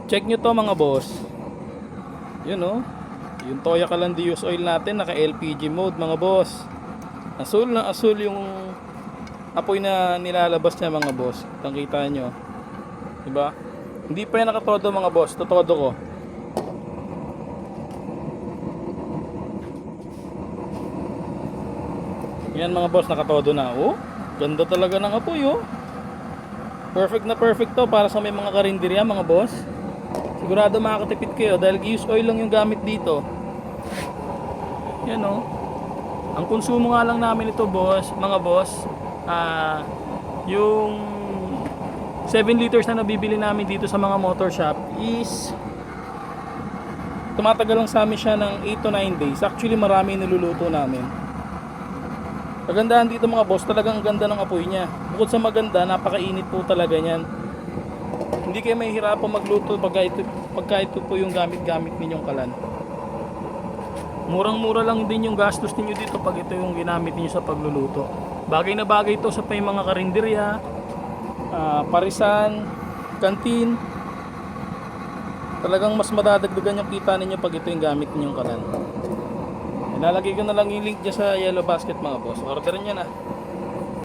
Check nyo to mga boss. Yun oh. Yung Toya Calandrius oil natin naka LPG mode mga boss. Asul na asul yung apoy na nilalabas niya mga boss. Kita nyo. Diba? Hindi pa yan nakatodo mga boss. Totodo ko. Yan mga boss, nakatodo na. Oh, ganda talaga ng apoy oh. Perfect na perfect to para sa may mga karinderya mga boss. Sigurado makakatipid kayo dahil use oil lang yung gamit dito. Yan oh. Ang konsumo nga lang namin ito boss, mga boss, yung 7 liters na nabibili namin dito sa mga motor shop is tumatagal lang sa amin siya ng 8 to 9 days. Actually marami niluluto namin. Kagandahan dito mga boss, talagang ganda ng apoy niya. Bukod sa maganda, napakainit po talaga niyan. Hindi kayo mahihirapan magluto pagka ito po yung gamit-gamit ninyong kalan. Murang-mura lang din yung gastos niyo dito pag ito yung ginamit niyo sa pagluluto. Bagay na bagay ito sa may mga karinderya, parisan, kantin. Talagang mas madadagdagan yung kita ninyo pag ito yung gamit ninyong kalan. Ilalagay ko na lang yung link dyan sa yellow basket mga boss. Orderin nyo na.